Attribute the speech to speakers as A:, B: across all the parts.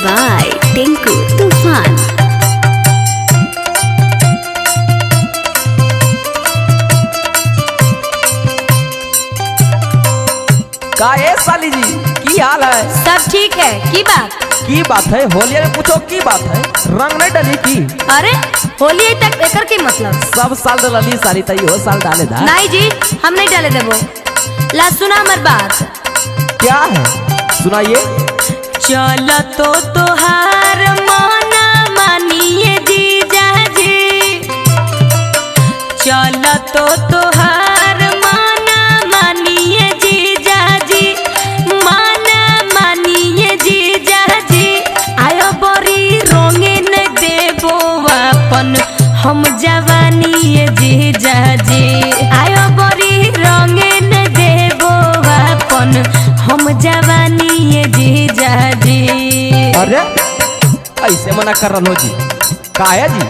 A: by Tinku Tufan।
B: का ए साली जी की हाल है?
C: सब ठीक है। की बात
B: है? होलिया में पूछो की बात है? रंग नहीं डली की?
C: अरे होली है तक एकर के मतलब
B: सब साल डली साली तई हो साल डाले दा
C: नहीं जी, हम नहीं डाले देबो। ला सुना हमार बात।
B: क्या है सुनाइए।
C: चल तो तोहार मना मानिए जीजा जी, चल तो तोहार मना मानिए जीजा जी, मना मानिए जीजा जी। आयो बड़ी रंगे न देबो अपन हम जवानी जीजा जी, आयो बड़ी रंगे न देबो अपन हम जवानी जीजा जी।
B: अरे ऐसे मना कर रहा जी काहे जी?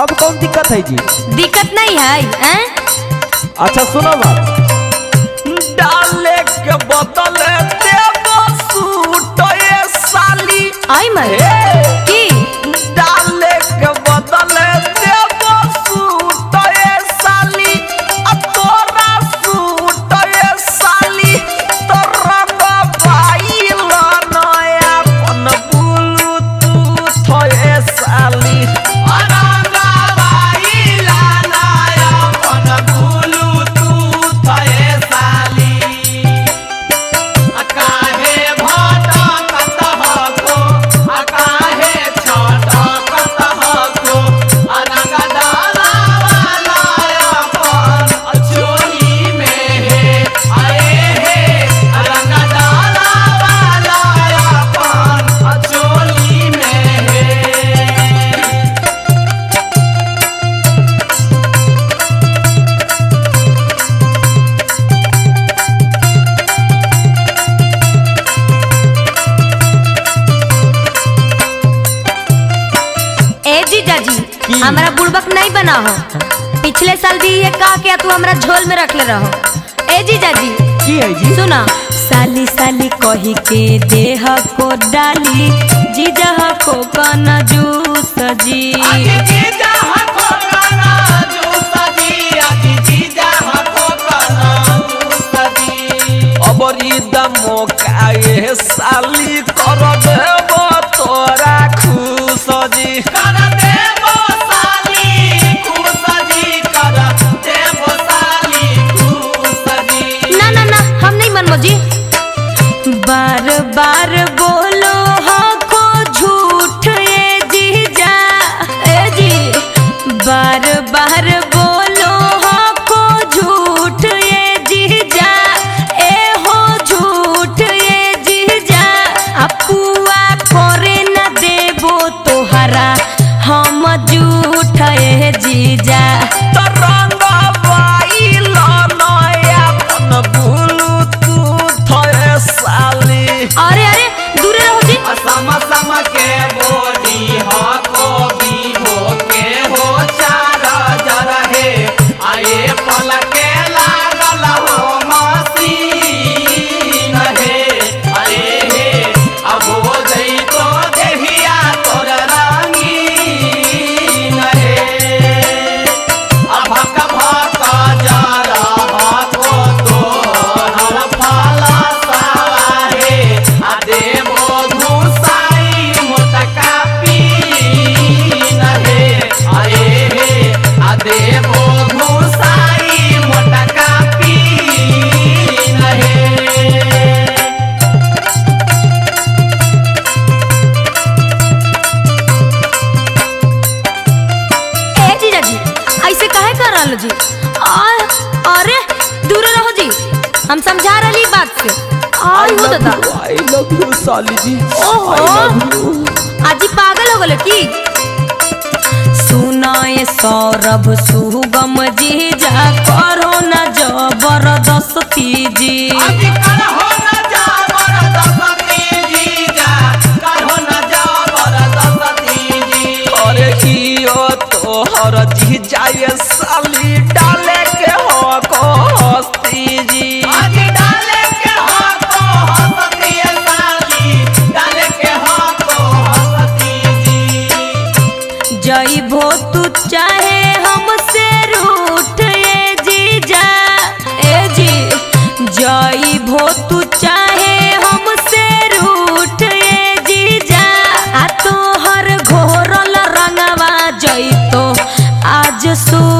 B: अब कौन दिक्कत है जी?
C: दिक्कत नहीं है।
B: अच्छा सुनो बात। डाले के बदले देबो सूट ये साली।
C: आई मर की
B: डाले के बदले देबो सूट ये साली। अब तोरा सूट ये साली तो रंग पाइला नया पन बुलू तू ये साली। रंग पाइला नया पन बुलू तू ये साली। काहे भटकत हको काहे छटकत हको रंग डाला वाला अपन चोली में है आए हे रंग डाला वाला अपन चोली में है।
C: ए जीजा जी
B: की?
C: हमारा बुड़बक नहीं बना हो। पिछले साल भी ये कहा के तू हमारा झोल में रख ले रहो। ए जीजा जी
B: की है जी?
C: सुना साली साली कही के देह को डाली जीजा को काना जूस जी।
B: अबरी दमो काए साली कर देबो तोरा खुश जी। कर देबो साली खुश जी, कर देबो साली खुश जी।
C: ना ना ना हम नहीं मनमो जी। बार बार बोलो हको झूठ ये जीजा। ए जी बार बार बोलो हको झूठ ये जीजा। ए हो झूठ ये जीजा। अपुआ करे न देबो तोहरा हम झूठ ये जीजा।
B: तो रंग पाइला नया पन बुलू तू ये साली।
C: अरे अरे दूरे रहो जी।
B: सम सम के बोली हो को भी हो के हो चार जर हे आए पल के लागल हो मसीन हे अरे हे अब हो जई तो देहिया तोर रंगीन हे। अभक भक जरा हको तोहर फला सवाहे आ देबो घुसाई मोटका पीन हे आए हे आ देबो घुसाई मोटका पीन हे।
C: ए जीजा जी ऐसे काहे कर रहलो जी? अरे दूर रहो जी, हम समझा रही बात से। आई हो दादा
B: आई लव यू साली जी।
C: ओहो आज ही पागल हो गलो की? सुनाए सौरभ सुगम जीजा करो न जबरदस्ती जी।
B: करहो न जबरदस्ती जीजा, करहो न जबरदस्ती जी। अरे कियो तोहर जीजा ये साली डाले के हो को हस्ती जी। डाले के हो को हस्ती साली डाले के हो
C: ससुर